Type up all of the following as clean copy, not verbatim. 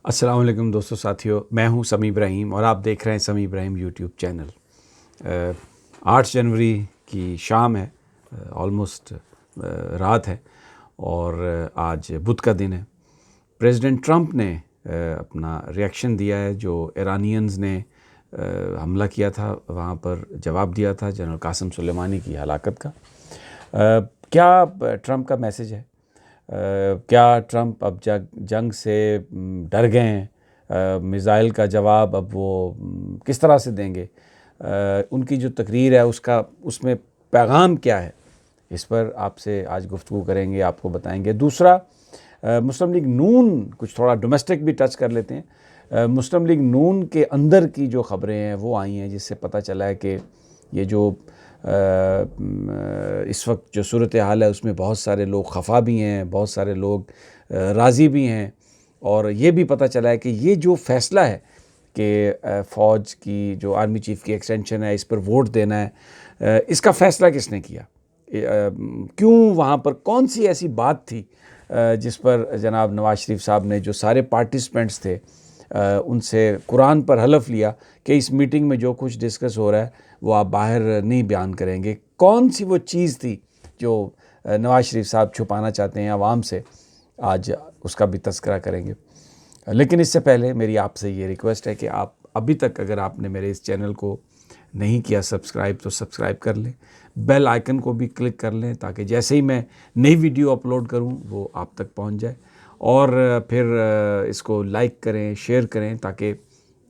अस्सलाम वालेकुम दोस्तों साथियों, मैं हूं समी इब्राहिम और आप देख रहे हैं समी इब्राहिम यूट्यूब चैनल। 8 जनवरी की शाम है, ऑलमोस्ट रात है और आज बुध का दिन है। प्रेसिडेंट ट्रंप ने अपना रिएक्शन दिया है। जो ईरानियंस ने हमला किया था वहाँ पर जवाब दिया था जनरल कासिम सुलेमानी की हलाकत का। क्या ट्रंप का मैसेज है? क्या ट्रंप अब जंग से डर गए हैं? मिज़ाइल का जवाब अब वो किस तरह से देंगे? उनकी जो तकरीर है उसमें पैगाम क्या है? इस पर आपसे आज गुफ्तगू करेंगे, आपको बताएंगे। दूसरा, मुस्लिम लीग नून, कुछ थोड़ा डोमेस्टिक भी टच कर लेते हैं। मुस्लिम लीग नून के अंदर की जो ख़बरें हैं वो आई हैं, जिससे पता चला है कि ये जो इस वक्त जो सूरत हाल है उसमें बहुत सारे लोग खफा भी हैं, बहुत सारे लोग राज़ी भी हैं। और ये भी पता चला है कि ये जो फ़ैसला है कि फ़ौज की जो आर्मी चीफ़ की एक्सटेंशन है, इस पर वोट देना है, इसका फ़ैसला किसने किया? क्यों? वहाँ पर कौन सी ऐसी बात थी जिस पर जनाब नवाज शरीफ साहब ने, जो सारे पार्टिसिपेंट्स थे, उनसे कुरान पर हलफ लिया कि इस मीटिंग में जो कुछ डिस्कस हो रहा है वो आप बाहर नहीं बयान करेंगे? कौन सी वो चीज़ थी जो नवाज शरीफ साहब छुपाना चाहते हैं आवाम से? आज उसका भी तज़किरा करेंगे। लेकिन इससे पहले मेरी आपसे ये रिक्वेस्ट है कि आप अभी तक अगर आपने मेरे इस चैनल को नहीं किया सब्सक्राइब तो सब्सक्राइब कर लें, बेल आइकन को भी क्लिक कर लें ताकि जैसे ही मैं नई वीडियो अपलोड करूं वो आप तक पहुंच जाए। और फिर इसको लाइक करें, शेयर करें ताकि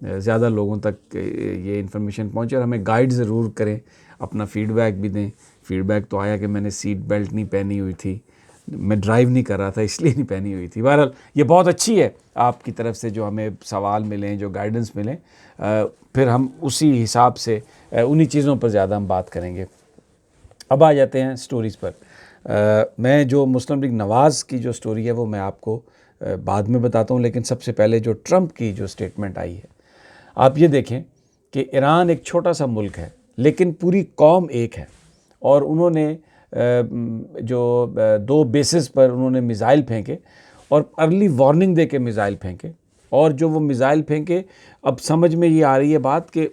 ज़्यादा लोगों तक ये इन्फॉर्मेशन पहुंचे। और हमें गाइड ज़रूर करें, अपना फ़ीडबैक भी दें। फ़ीडबैक तो आया कि मैंने सीट बेल्ट नहीं पहनी हुई थी, मैं ड्राइव नहीं कर रहा था इसलिए नहीं पहनी हुई थी। बहरहाल ये बहुत अच्छी है आपकी तरफ से जो हमें सवाल मिलें, जो गाइडेंस मिलें, फिर हम उसी हिसाब से उन्हीं चीज़ों पर ज़्यादा हम बात करेंगे। अब आ जाते हैं स्टोरीज़ पर। मैं जो मुस्लिम लीग नवाज़ की जो स्टोरी है वो मैं आपको बाद में बताता हूँ, लेकिन सबसे पहले जो ट्रंप की जो स्टेटमेंट आई है, आप ये देखें कि ईरान एक छोटा सा मुल्क है लेकिन पूरी कौम एक है। और उन्होंने जो 2 बेसिस पर उन्होंने मिज़ाइल फेंके और अर्ली वार्निंग दे के मिज़ाइल फेंके। और जो वो मिज़ाइल फेंके, अब समझ में ये आ रही है बात कि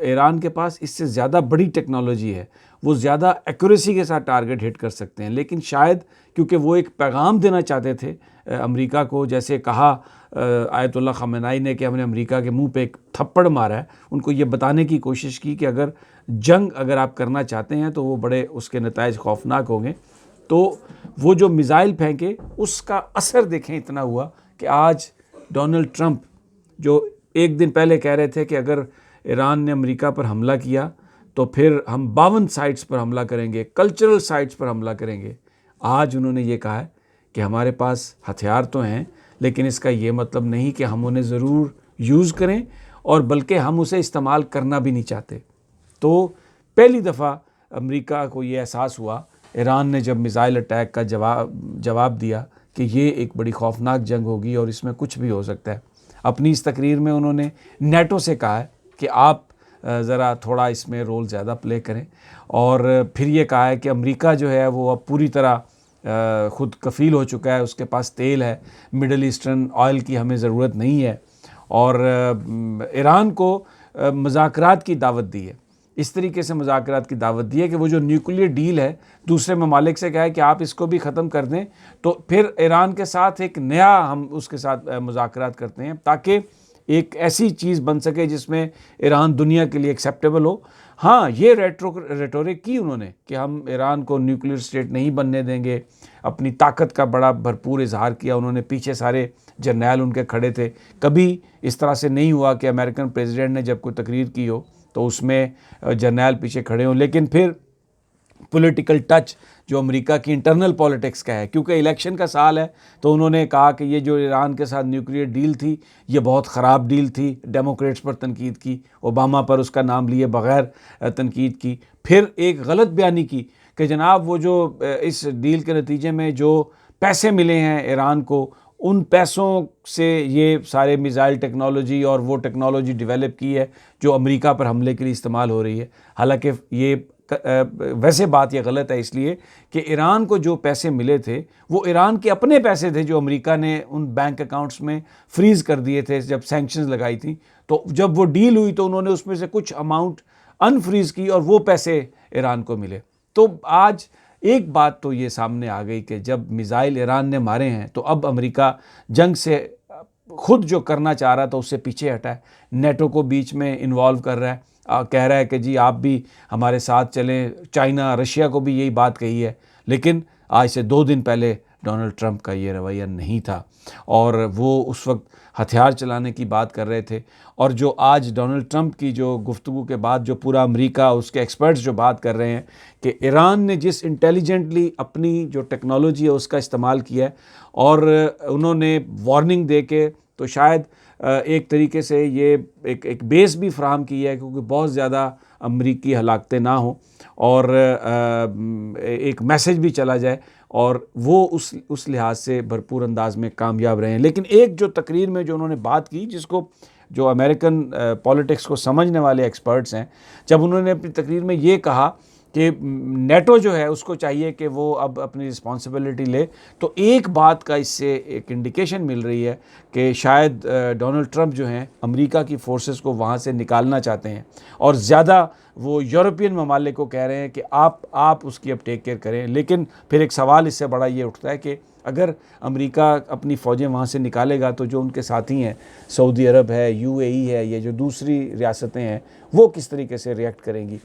ईरान के पास इससे ज़्यादा बड़ी टेक्नोलॉजी है, वो ज़्यादा एक्यूरेसी के साथ टारगेट हिट कर सकते हैं। लेकिन शायद क्योंकि वो एक पैगाम देना चाहते थे अमेरिका को, जैसे कहा आयतुल्लाह ख़amenei ने कि हमने अमेरिका के मुंह पे एक थप्पड़ मारा है, उनको ये बताने की कोशिश की कि अगर आप करना चाहते हैं तो वो बड़े उसके नताइज खौफनाक होंगे। तो वो जो मिज़ाइल फेंके उसका असर देखें इतना हुआ कि आज डोनाल्ड ट्रंप, जो एक दिन पहले कह रहे थे कि अगर ईरान ने अमेरिका पर हमला किया तो फिर हम 52 साइट्स पर हमला करेंगे, कल्चरल साइट्स पर हमला करेंगे, आज उन्होंने ये कहा है कि हमारे पास हथियार तो हैं लेकिन इसका ये मतलब नहीं कि हम उन्हें ज़रूर यूज़ करें, और बल्कि हम उसे इस्तेमाल करना भी नहीं चाहते। तो पहली दफ़ा अमेरिका को ये एहसास हुआ, ईरान ने जब मिज़ाइल अटैक का जवाब दिया, कि ये एक बड़ी खौफनाक जंग होगी और इसमें कुछ भी हो सकता है। अपनी इस तकरीर में उन्होंने नेटो से कहा है कि आप ज़रा थोड़ा इसमें रोल ज़्यादा प्ले करें। और फिर ये कहा है कि अमेरिका जो है वो अब पूरी तरह ख़ुद कफ़ील हो चुका है, उसके पास तेल है, मिडल ईस्टर्न ऑयल की हमें ज़रूरत नहीं है। और ईरान को मुज़ाकरात की दावत दी है। इस तरीके से मुज़ाकरात की दावत दी है कि वो जो न्यूक्लियर डील है दूसरे ममालिक से, कहा है कि आप इसको भी ख़त्म कर दें, तो फिर ईरान के साथ एक नया हम उसके साथ मुज़ाकरात करते हैं ताकि एक ऐसी चीज़ बन सके जिसमें ईरान दुनिया के लिए एक्सेप्टेबल हो। हाँ, ये रेटोरिक की उन्होंने कि हम ईरान को न्यूक्लियर स्टेट नहीं बनने देंगे, अपनी ताकत का बड़ा भरपूर इजहार किया उन्होंने। पीछे सारे जर्नैल उनके खड़े थे। कभी इस तरह से नहीं हुआ कि अमेरिकन प्रेसिडेंट ने जब कोई तकरीर की हो तो उसमें जर्नैल पीछे खड़े हों। लेकिन फिर पॉलिटिकल टच जो अमेरिका की इंटरनल पॉलिटिक्स का है, क्योंकि इलेक्शन का साल है, तो उन्होंने कहा कि ये जो ईरान के साथ न्यूक्लियर डील थी ये बहुत ख़राब डील थी। डेमोक्रेट्स पर तनकीद की, ओबामा पर उसका नाम लिए बग़ैर तनकीद की। फिर एक गलत बयानी की कि जनाब वो जो इस डील के नतीजे में जो पैसे मिले हैं ईरान को, उन पैसों से ये सारे मिज़ाइल टेक्नोलॉजी और वो टेक्नोलॉजी डेवलप की है जो अमेरिका पर हमले के लिए इस्तेमाल हो रही है। हालांकि ये वैसे बात ये गलत है इसलिए कि ईरान को जो पैसे मिले थे वो ईरान के अपने पैसे थे जो अमेरिका ने उन बैंक अकाउंट्स में फ्रीज कर दिए थे जब सैंक्शंस लगाई थी। तो जब वो डील हुई तो उन्होंने उसमें से कुछ अमाउंट अनफ्रीज की और वो पैसे ईरान को मिले। तो आज एक बात तो ये सामने आ गई कि जब मिसाइल ईरान ने मारे हैं तो अब अमेरिका जंग से खुद जो करना चाह रहा था उससे पीछे हटा है, नेटो को बीच में इन्वॉल्व कर रहा है, कह रहा है कि जी आप भी हमारे साथ चलें। चाइना रशिया को भी यही बात कही है, लेकिन आज से 2 दिन पहले डोनाल्ड ट्रंप का ये रवैया नहीं था और वो उस वक्त हथियार चलाने की बात कर रहे थे। और जो आज डोनाल्ड ट्रंप की जो गुफ्तगू के बाद जो पूरा अमेरिका उसके एक्सपर्ट्स जो बात कर रहे हैं कि ईरान ने जिस इंटेलिजेंटली अपनी जो टेक्नोलॉजी है उसका इस्तेमाल किया है और उन्होंने वार्निंग दे के तो शायद एक तरीके से ये एक बेस भी फराहम की है क्योंकि बहुत ज़्यादा अमरीकी हलाकतें ना हो और एक मैसेज भी चला जाए और वो उस लिहाज से भरपूर अंदाज में कामयाब रहे हैं। लेकिन एक जो तकरीर में जो उन्होंने बात की, जिसको जो अमेरिकन पॉलिटिक्स को समझने वाले एक्सपर्ट्स हैं, जब उन्होंने अपनी तकरीर में ये कहा कि नेटो जो है उसको चाहिए कि वो अब अपनी रिस्पॉन्सिबिलिटी ले, तो एक बात का इससे एक इंडिकेशन मिल रही है कि शायद डोनाल्ड ट्रंप जो हैं अमेरिका की फोर्सेस को वहाँ से निकालना चाहते हैं और ज़्यादा वो यूरोपियन ममालिक को कह रहे हैं कि आप उसकी अब टेक केयर करें। लेकिन फिर एक सवाल इससे बड़ा ये उठता है कि अगर अमेरिका अपनी फ़ौजें वहाँ से निकालेगा तो जो उनके साथी हैं, सऊदी अरब है, यूएई है, ये जो दूसरी रियासतें हैं, वो किस तरीके से रिएक्ट करेंगी।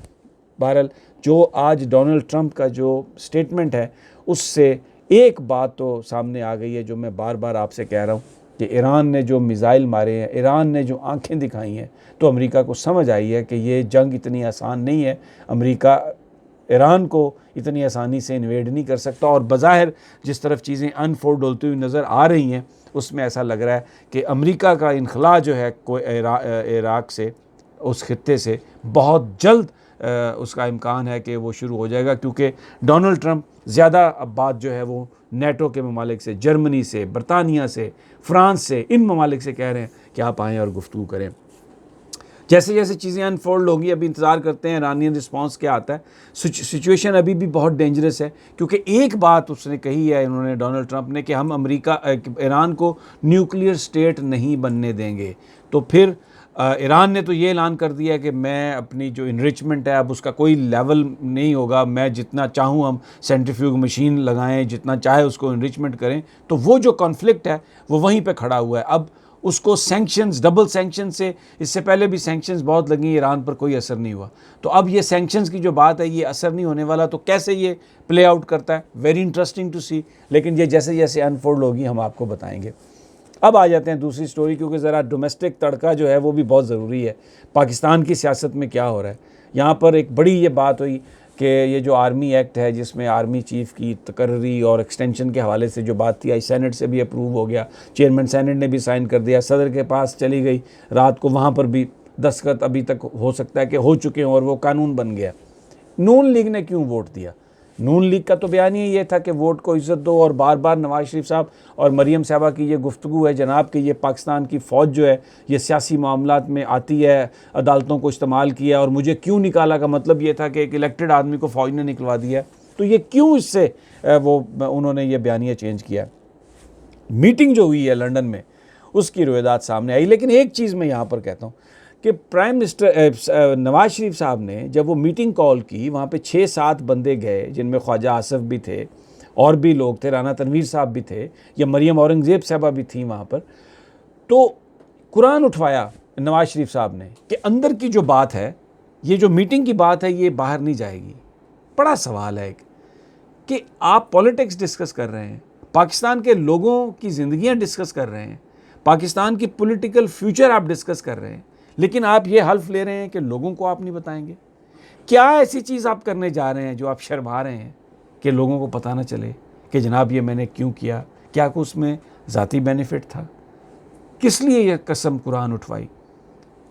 बहरहाल जो आज डोनाल्ड ट्रंप का जो स्टेटमेंट है उससे एक बात तो सामने आ गई है जो मैं बार बार आपसे कह रहा हूँ कि ईरान ने जो मिसाइल मारे हैं, ईरान ने जो आंखें दिखाई हैं, तो अमेरिका को समझ आई है कि ये जंग इतनी आसान नहीं है। अमेरिका ईरान को इतनी आसानी से इन्वेड नहीं कर सकता और बज़ाहिर जिस तरफ चीज़ें अनफोल्ड होती हुई नज़र आ रही हैं उसमें ऐसा लग रहा है कि अमेरिका का इनखला जो है इराक से, उस खित्ते से बहुत जल्द उसका इम्कान है कि वो शुरू हो जाएगा क्योंकि डोनाल्ड ट्रंप ज़्यादा अब बात जो है वो नेटो के ममालिक से, जर्मनी से, बरतानिया से, फ्रांस से, इन ममालिक से कह रहे हैं कि आप आएँ और गुफ्तगू करें। जैसे जैसे चीज़ें अनफोल्ड होगी अभी इंतज़ार करते हैं ईरानियन रिस्पांस क्या आता है। सिचुएशन अभी भी बहुत डेंजरस है क्योंकि एक बात उसने कही है इन्होंने, डोनाल्ड ट्रंप ने, कि हम ईरान को न्यूक्लियर स्टेट नहीं बनने देंगे। तो फिर ईरान ने तो ये ऐलान कर दिया है कि मैं अपनी जो इनरिचमेंट है अब उसका कोई लेवल नहीं होगा, मैं जितना चाहूँ हम सेंट्रीफ्यूग मशीन लगाएं, जितना चाहे उसको इनरिचमेंट करें। तो वो जो कॉन्फ्लिक्ट है वो वहीं पे खड़ा हुआ है। अब उसको सैंक्शंस, डबल सैंक्शन से, इससे पहले भी सैंक्शंस बहुत लगी, ईरान पर कोई असर नहीं हुआ। तो अब ये सैंक्शंस की जो बात है ये असर नहीं होने वाला, तो कैसे ये प्ले आउट करता है, वेरी इंटरेस्टिंग टू सी। लेकिन ये जैसे जैसे अनफोल्ड होगी हम आपको बताएंगे। अब आ जाते हैं दूसरी स्टोरी, क्योंकि ज़रा डोमेस्टिक तड़का जो है वो भी बहुत ज़रूरी है। पाकिस्तान की सियासत में क्या हो रहा है, यहाँ पर एक बड़ी ये बात हुई कि ये जो आर्मी एक्ट है जिसमें आर्मी चीफ़ की तकर्री और एक्सटेंशन के हवाले से जो बात थी, आई सेनेट से भी अप्रूव हो गया, चेयरमैन सेनेट ने भी साइन कर दिया, सदर के पास चली गई रात को, वहाँ पर भी दस्तखत अभी तक हो सकता है कि हो चुके हों और वो कानून बन गया। नून लीग ने क्यों वोट दिया? नून लीग का तो बयान ही ये था कि वोट को इज़्ज़त दो, और बार बार नवाज शरीफ साहब और मरीम साहबा की ये गुफ्तगू है जनाब कि ये पाकिस्तान की फ़ौज जो है ये सियासी मामलात में आती है, अदालतों को इस्तेमाल किया और मुझे क्यों निकाला का मतलब ये था कि एक इलेक्टेड आदमी को फ़ौज ने निकलवा दिया। तो ये क्यों इससे उन्होंने ये बयानिया चेंज किया। मीटिंग जो हुई है लंदन में उसकी रुएदात सामने आई। लेकिन एक चीज़ मैं यहाँ पर कहता हूँ कि प्राइम मिनिस्टर नवाज शरीफ साहब ने जब वो मीटिंग कॉल की, वहाँ पे 6-7 बंदे गए जिनमें ख्वाजा आसफ भी थे और भी लोग थे, राना तनवीर साहब भी थे, या मरियम औरंगज़ेब साहबा भी थी वहाँ पर। तो कुरान उठवाया नवाज शरीफ साहब ने कि अंदर की जो बात है, ये जो मीटिंग की बात है, ये बाहर नहीं जाएगी। बड़ा सवाल है कि आप पॉलिटिक्स डिस्कस कर रहे हैं, पाकिस्तान के लोगों की ज़िंदगियाँ डिस्कस कर रहे हैं, पाकिस्तान की पॉलिटिकल फ्यूचर आप डिस्कस कर रहे हैं, लेकिन आप ये हल्फ ले रहे हैं कि लोगों को आप नहीं बताएंगे। क्या ऐसी चीज़ आप करने जा रहे हैं जो आप शर्मा रहे हैं कि लोगों को पता ना चले कि जनाब ये मैंने क्यों किया? क्या को उसमें ज़ाती बेनिफिट था? किस लिए यह कसम कुरान उठवाई?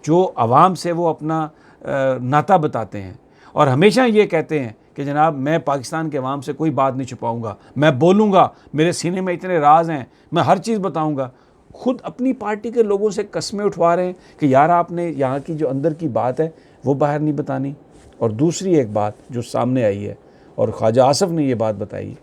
जो आवाम से वो अपना नाता बताते हैं और हमेशा ये कहते हैं कि जनाब मैं पाकिस्तान के अवाम से कोई बात नहीं छुपाऊंगा, मैं बोलूँगा, मेरे सीने में इतने राज हैं, मैं हर चीज़ बताऊँगा। खुद अपनी पार्टी के लोगों से कस्में उठवा रहे हैं कि यार आपने यहाँ की जो अंदर की बात है वो बाहर नहीं बतानी। और दूसरी एक बात जो सामने आई है और ख्वाजा आसफ़ ने ये बात बताई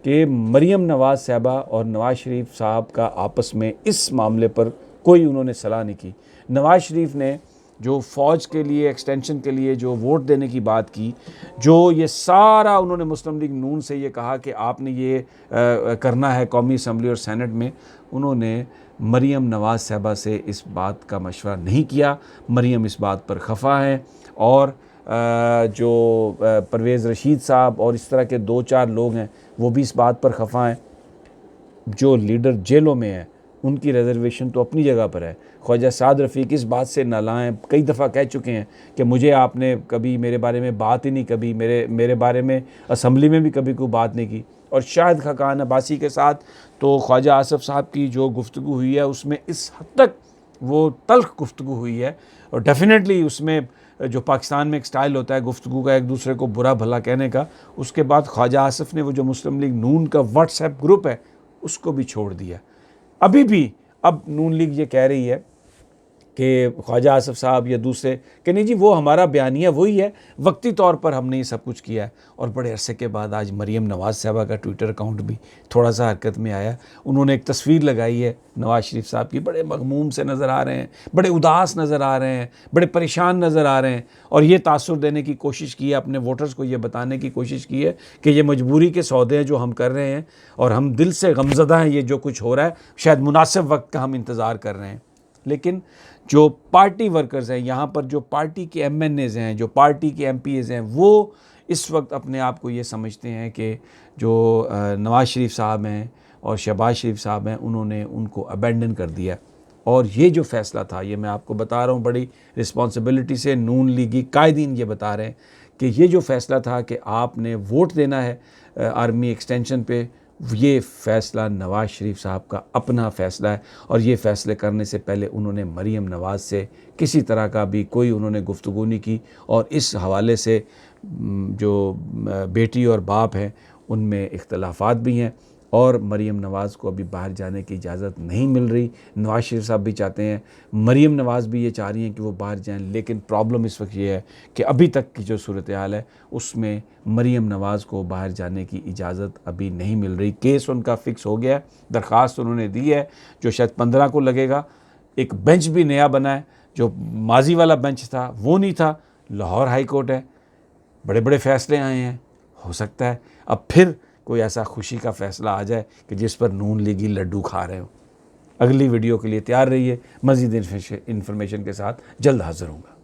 कि मरीम नवाज़ साहबा और नवाज़ शरीफ साहब का आपस में इस मामले पर कोई उन्होंने सलाह नहीं की। नवाज़ शरीफ ने जो फ़ौज के लिए एक्सटेंशन के लिए जो वोट देने की बात की, जो ये सारा उन्होंने मुस्लिम लीग नून से ये कहा कि आपने ये करना है कौमी असम्बली और सेनेट में, उन्होंने मरीम नवाज़ साहबा से इस बात का मशवरा नहीं किया। मरीम इस बात पर खफा हैं और जो परवेज़ रशीद साहब और इस तरह के 2-4 लोग हैं वो भी इस बात पर खफा हैं। जो लीडर जेलों में हैं उनकी रिजर्वेशन तो अपनी जगह पर है। ख्वाजा साद रफ़ीक इस बात से नालायं कई दफ़ा कह चुके हैं कि मुझे आपने कभी मेरे बारे में बात ही नहीं, कभी मेरे बारे में असम्बली में भी कभी कोई बात नहीं की। और शाहिद खाकान अब्बासी के साथ तो ख्वाजा आसफ़ साहब की जो गुफ्तगू हुई है उसमें इस हद तक वो तल्ख़ गुफ्तगू हुई है और डेफ़िनेटली उसमें जो पाकिस्तान में एक स्टाइल होता है गुफ्तगू का, एक दूसरे को बुरा भला कहने का, उसके बाद ख्वाजा आसफ़ ने वो जो मुस्लिम लीग नून का व्हाट्सएप ग्रुप है उसको भी छोड़ दिया। अभी भी अब नून लीग ये कह रही है कि ख्वाजा आसफ़ साहब या दूसरे कि नहीं जी वो हमारा बयानिया वही है, वक्ती तौर पर हमने ये सब कुछ किया है। और बड़े अरसे के बाद आज मरीम नवाज़ साहबा का ट्विटर अकाउंट भी थोड़ा सा हरकत में आया। उन्होंने एक तस्वीर लगाई है नवाज़ शरीफ साहब की, बड़े मग़मूम से नज़र आ रहे हैं, बड़े उदास नज़र आ रहे हैं, बड़े परेशान नज़र आ रहे हैं और ये तासुर देने की कोशिश की है, अपने वोटर्स को ये बताने की कोशिश की है कि ये मजबूरी के सौदे हैं जो हम कर रहे हैं और हम दिल से गमज़दा हैं, ये जो कुछ हो रहा है शायद मुनासिब वक्त का हम इंतज़ार कर रहे हैं। लेकिन जो पार्टी वर्कर्स हैं यहाँ पर, जो पार्टी के MNAs हैं, जो पार्टी के MPAs हैं, वो इस वक्त अपने आप को ये समझते हैं कि जो नवाज़ शरीफ साहब हैं और शहबाज शरीफ साहब हैं उन्होंने उनको अबेंडन कर दिया। और ये जो फ़ैसला था, ये मैं आपको बता रहा हूँ बड़ी रिस्पॉन्सिबिलिटी से, नून लीगी कायदीन ये बता रहे हैं कि ये जो फ़ैसला था कि आपने वोट देना है आर्मी एक्सटेंशन पे, ये फ़ैसला नवाज़ शरीफ साहब का अपना फ़ैसला है और ये फ़ैसले करने से पहले उन्होंने मरीम नवाज़ से किसी तरह का भी कोई उन्होंने गुफ्तगू नहीं की। और इस हवाले से जो बेटी और बाप हैं उनमें इख्तलाफात भी हैं और मरीम नवाज़ को अभी बाहर जाने की इजाज़त नहीं मिल रही। नवाज़ शरीफ साहब भी चाहते हैं, मरीम नवाज़ भी ये चाह रही हैं कि वो बाहर जाएं, लेकिन प्रॉब्लम इस वक्त ये है कि अभी तक की जो सूरत हाल है उसमें मरीम नवाज़ को बाहर जाने की इजाज़त अभी नहीं मिल रही। केस उनका फ़िक्स हो गया है, दरख्वास्त उन्होंने दी है जो शायद 15 को लगेगा। एक बेंच भी नया बना है, जो माजी वाला बेंच था वो नहीं था, लाहौर हाई कोर्ट है, बड़े बड़े फ़ैसले आए हैं। हो सकता है अब फिर कोई ऐसा खुशी का फ़ैसला आ जाए कि जिस पर नून लीगी लड्डू खा रहे हो। अगली वीडियो के लिए तैयार रहिए, मज़ीद इन्फॉर्मेशन के साथ जल्द हाज़िर होऊंगा।